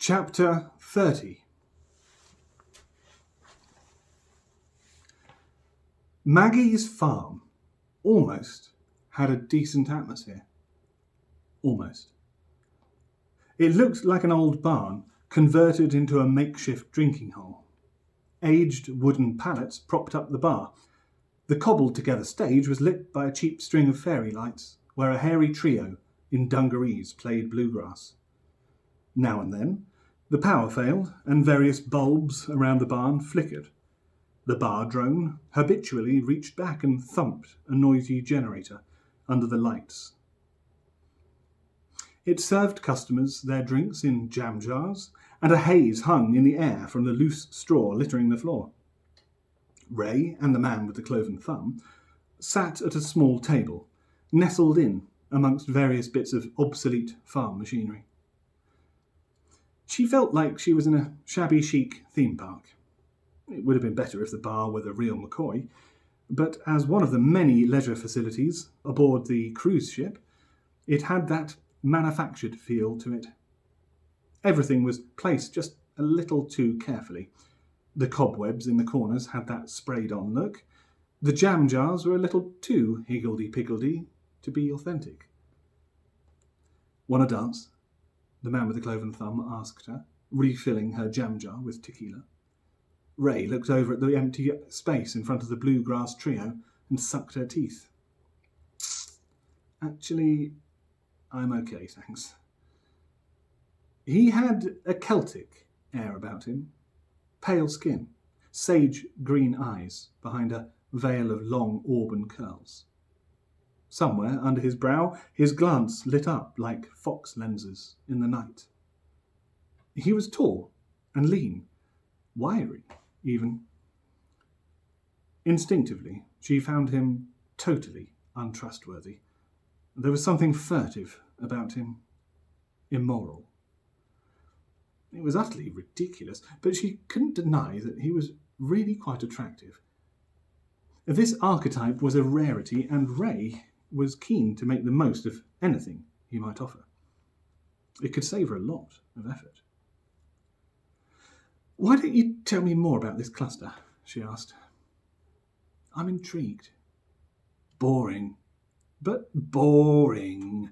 Chapter 30. Maggie's farm almost had a decent atmosphere. Almost. It looked like an old barn converted into a makeshift drinking hole. Aged wooden pallets propped up the bar. The cobbled-together stage was lit by a cheap string of fairy lights, where a hairy trio in dungarees played bluegrass. Now and then, the power failed, and various bulbs around the barn flickered. The bar drone habitually reached back and thumped a noisy generator under the lights. It served customers their drinks in jam jars, and a haze hung in the air from the loose straw littering the floor. Ray and the man with the cloven thumb sat at a small table, nestled in amongst various bits of obsolete farm machinery. She felt like she was in a shabby chic theme park. It would have been better if the bar were the real McCoy, but as one of the many leisure facilities aboard the cruise ship, it had that manufactured feel to it. Everything was placed just a little too carefully. The cobwebs in the corners had that sprayed-on look. The jam jars were a little too higgledy-piggledy to be authentic. "Want a dance?" the man with the cloven thumb asked her, refilling her jam jar with tequila. Ray looked over at the empty space in front of the bluegrass trio and sucked her teeth. "Actually, I'm okay, thanks." He had a Celtic air about him. Pale skin, sage green eyes behind a veil of long auburn curls. Somewhere under his brow, his glance lit up like fox lenses in the night. He was tall and lean, wiry even. Instinctively, she found him totally untrustworthy. There was something furtive about him, immoral. It was utterly ridiculous, but she couldn't deny that he was really quite attractive. This archetype was a rarity, and Ray was keen to make the most of anything he might offer. It could save her a lot of effort. "Why don't you tell me more about this cluster?" she asked. "I'm intrigued." "Boring. But boring."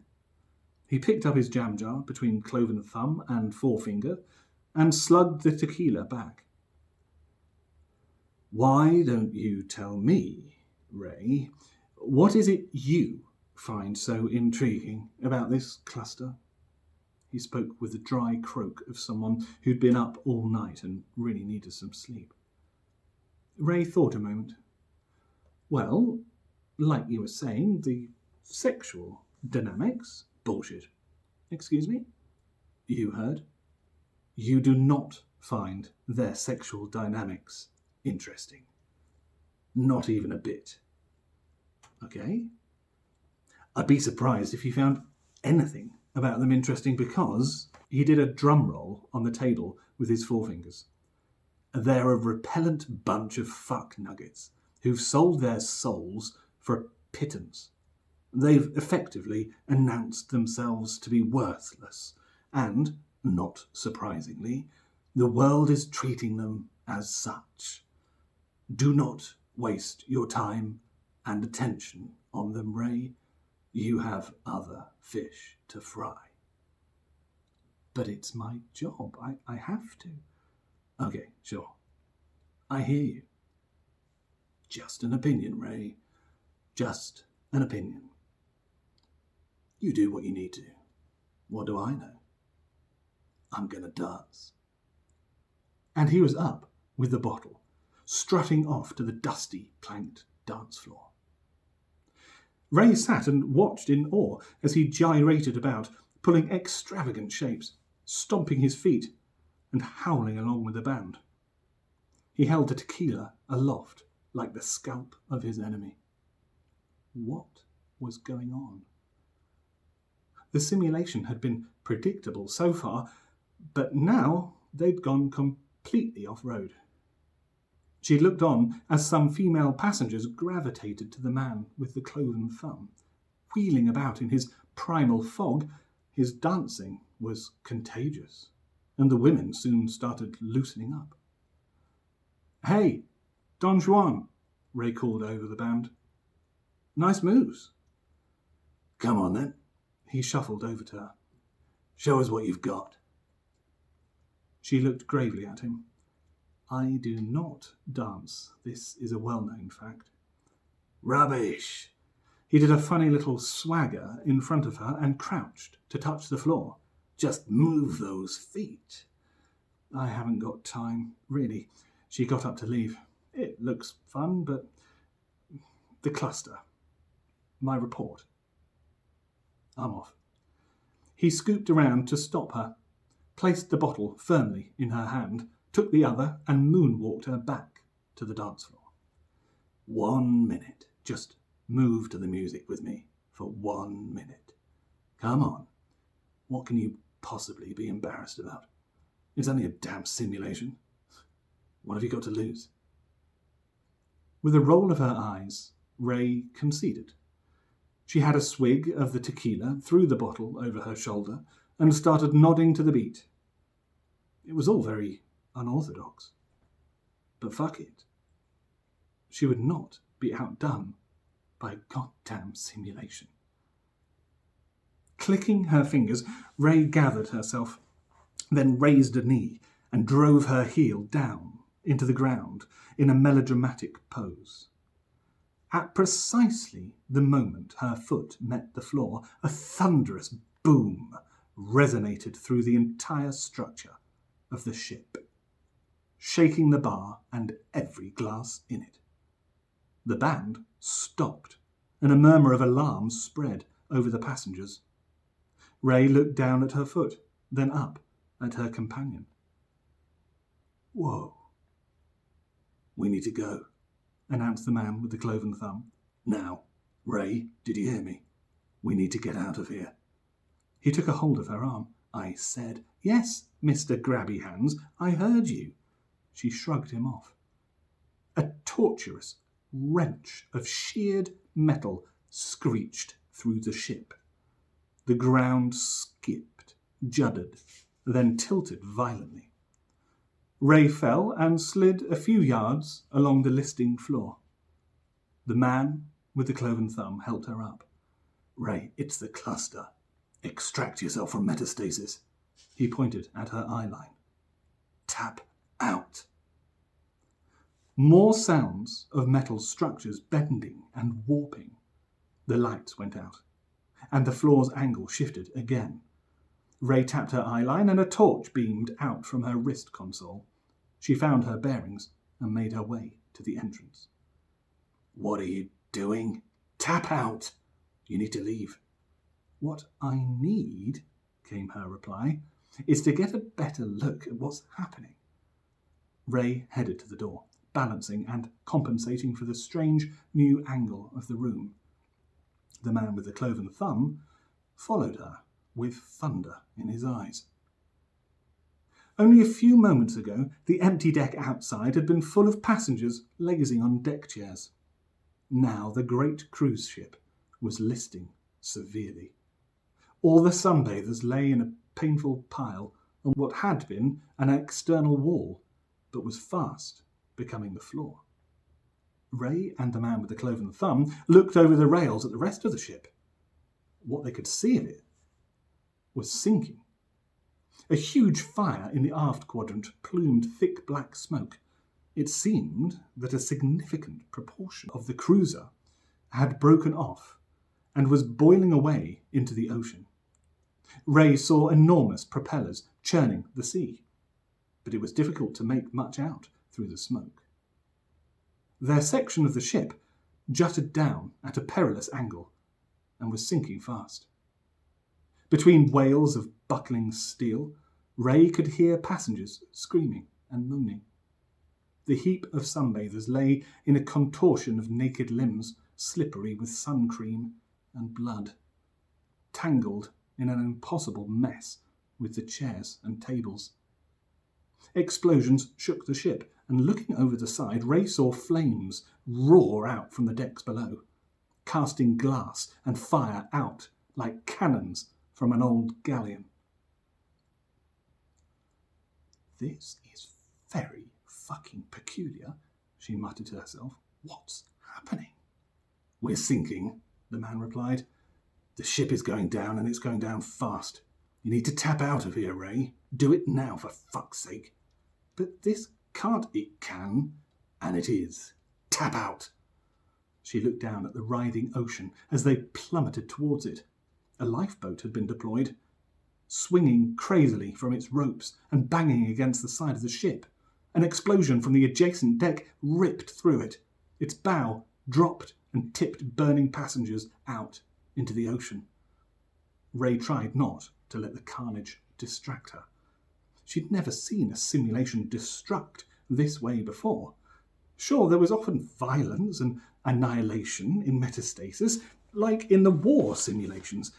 He picked up his jam jar between cloven thumb and forefinger and slugged the tequila back. "Why don't you tell me, Ray, what is it you find so intriguing about this cluster?" He spoke with the dry croak of someone who'd been up all night and really needed some sleep. Ray thought a moment. "Well, like you were saying, the sexual dynamics." "Bullshit." "Excuse me?" "You heard. You do not find their sexual dynamics interesting. Not even a bit." "Okay. I'd be surprised if you found anything about them interesting because," he did a drum roll on the table with his forefingers, "they're a repellent bunch of fuck nuggets who've sold their souls for a pittance. They've effectively announced themselves to be worthless, and, not surprisingly, the world is treating them as such. Do not waste your time and attention on them, Ray. You have other fish to fry." "But it's my job. I have to." "Okay, sure. I hear you. Just an opinion, Ray. Just an opinion. You do what you need to. What do I know? I'm going to dance." And he was up with the bottle, strutting off to the dusty, planked dance floor. Ray sat and watched in awe as he gyrated about, pulling extravagant shapes, stomping his feet, and howling along with the band. He held the tequila aloft like the scalp of his enemy. What was going on? The simulation had been predictable so far, but now they'd gone completely off-road. She looked on as some female passengers gravitated to the man with the cloven thumb. Wheeling about in his primal fog, his dancing was contagious, and the women soon started loosening up. "Hey, Don Juan," Ray called over the band. "Nice moves." "Come on then." He shuffled over to her. "Show us what you've got." She looked gravely at him. "I do not dance. This is a well-known fact." "Rubbish." He did a funny little swagger in front of her and crouched to touch the floor. "Just move those feet." "I haven't got time, really." She got up to leave. "It looks fun, but the cluster. My report. I'm off." He scooped around to stop her, placed the bottle firmly in her hand, took the other and moonwalked her back to the dance floor. 1 minute. Just move to the music with me for 1 minute. Come on. What can you possibly be embarrassed about? It's only a damn simulation. What have you got to lose? With a roll of her eyes, Ray conceded. She had a swig of the tequila, threw the bottle over her shoulder, and started nodding to the beat. It was all very unorthodox. But fuck it. She would not be outdone by a goddamn simulation. Clicking her fingers, Ray gathered herself, then raised a knee and drove her heel down into the ground in a melodramatic pose. At precisely the moment her foot met the floor, a thunderous boom resonated through the entire structure of the ship, shaking the bar and every glass in it. The band stopped, and a murmur of alarm spread over the passengers. Ray looked down at her foot, then up at her companion. "Whoa. We need to go," announced the man with the cloven thumb. "Now, Ray, did you hear me? We need to get out of here." He took a hold of her arm. "I said..." "Yes, Mr. Grabby Hands, I heard you." She shrugged him off. A torturous wrench of sheared metal screeched through the ship. The ground skipped, juddered, then tilted violently. Ray fell and slid a few yards along the listing floor. The man with the cloven thumb helped her up. "Ray, it's the cluster. Extract yourself from metastasis." He pointed at her eyeline. "Tap out." More sounds of metal structures bending and warping. The lights went out, and the floor's angle shifted again. Ray tapped her eyeline, and a torch beamed out from her wrist console. She found her bearings and made her way to the entrance. "What are you doing? Tap out. You need to leave." "What I need," came her reply, "is to get a better look at what's happening." Ray headed to the door, balancing and compensating for the strange new angle of the room. The man with the cloven thumb followed her with thunder in his eyes. Only a few moments ago, the empty deck outside had been full of passengers lazing on deck chairs. Now the great cruise ship was listing severely. All the sunbathers lay in a painful pile on what had been an external wall, but was fast becoming the floor. Ray and the man with the cloven thumb looked over the rails at the rest of the ship. What they could see of it was sinking. A huge fire in the aft quadrant plumed thick black smoke. It seemed that a significant proportion of the cruiser had broken off and was boiling away into the ocean. Ray saw enormous propellers churning the sea, but it was difficult to make much out through the smoke. Their section of the ship jutted down at a perilous angle and was sinking fast. Between wails of buckling steel, Ray could hear passengers screaming and moaning. The heap of sunbathers lay in a contortion of naked limbs, slippery with sun cream and blood, tangled in an impossible mess with the chairs and tables. Explosions shook the ship, and looking over the side, Ray saw flames roar out from the decks below, casting glass and fire out like cannons from an old galleon. This is very fucking peculiar, she muttered to herself. What's happening? We're sinking, the man replied. The ship is going down, and it's going down fast. You need to tap out of here, Ray. Do it now, for fuck's sake. But this can't. It can, and it is. Tap out. She looked down at the writhing ocean as they plummeted towards it. A lifeboat had been deployed, swinging crazily from its ropes and banging against the side of the ship. An explosion from the adjacent deck ripped through it. Its bow dropped and tipped burning passengers out into the ocean. Ray tried not to let the carnage distract her. She'd never seen a simulation destruct this way before. Sure, there was often violence and annihilation in metastasis, like in the war simulations,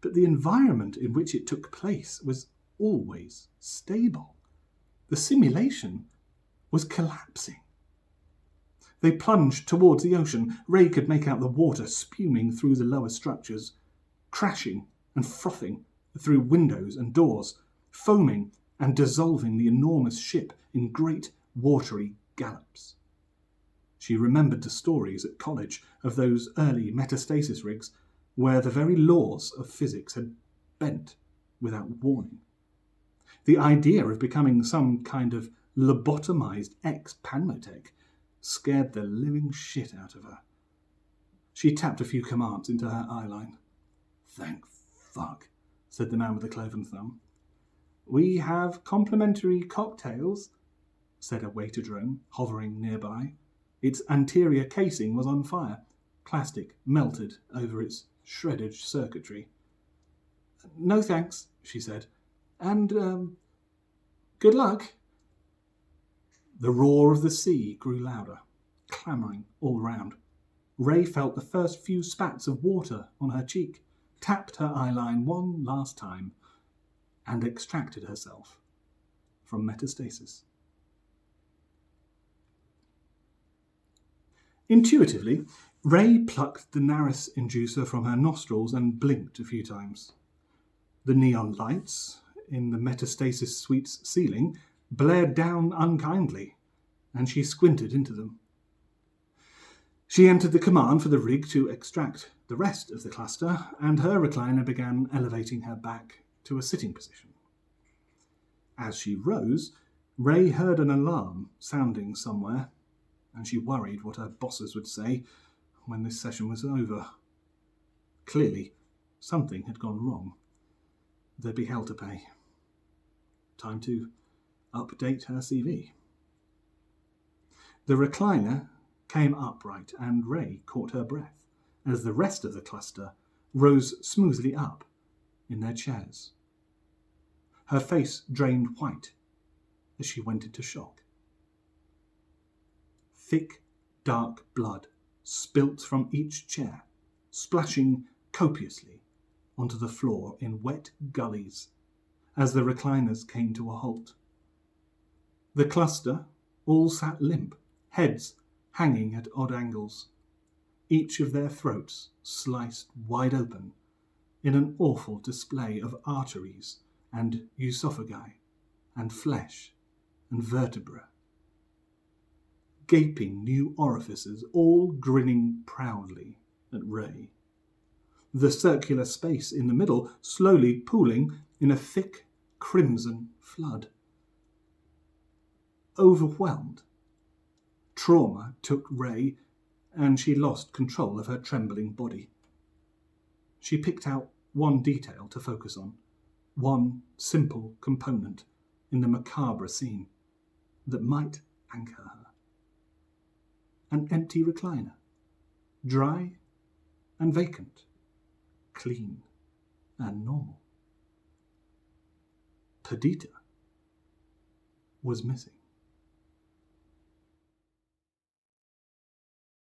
but the environment in which it took place was always stable. The simulation was collapsing. They plunged towards the ocean. Ray could make out the water spuming through the lower structures, crashing and frothing through windows and doors, foaming and dissolving the enormous ship in great watery gallops. She remembered the stories at college of those early metastasis rigs where the very laws of physics had bent without warning. The idea of becoming some kind of lobotomized ex-panotech scared the living shit out of her. She tapped a few commands into her eyeline. Thank fuck, said the man with the cloven thumb. We have complimentary cocktails, said a waiter drone, hovering nearby. Its anterior casing was on fire. Plastic melted over its shredded circuitry. No thanks, she said. And, good luck. The roar of the sea grew louder, clamouring all round. Ray felt the first few spats of water on her cheek, tapped her eyeline one last time, and extracted herself from metastasis. Intuitively, Ray plucked the Naris inducer from her nostrils and blinked a few times. The neon lights in the metastasis suite's ceiling blared down unkindly, and she squinted into them. She entered the command for the rig to extract the rest of the cluster, and her recliner began elevating her back to a sitting position. As she rose, Ray heard an alarm sounding somewhere, and she worried what her bosses would say when this session was over. Clearly, something had gone wrong. There'd be hell to pay. Time to update her CV. The recliner came upright, and Ray caught her breath as the rest of the cluster rose smoothly up in their chairs. Her face drained white as she went into shock. Thick, dark blood spilt from each chair, splashing copiously onto the floor in wet gullies as the recliners came to a halt. The cluster all sat limp, heads hanging at odd angles, each of their throats sliced wide open in an awful display of arteries and esophagi and flesh and vertebra. Gaping new orifices, all grinning proudly at Ray. The circular space in the middle slowly pooling in a thick crimson flood. Overwhelmed, trauma took Ray, and she lost control of her trembling body. She picked out one detail to focus on, one simple component in the macabre scene that might anchor her. An empty recliner, dry and vacant, clean and normal. Perdita was missing.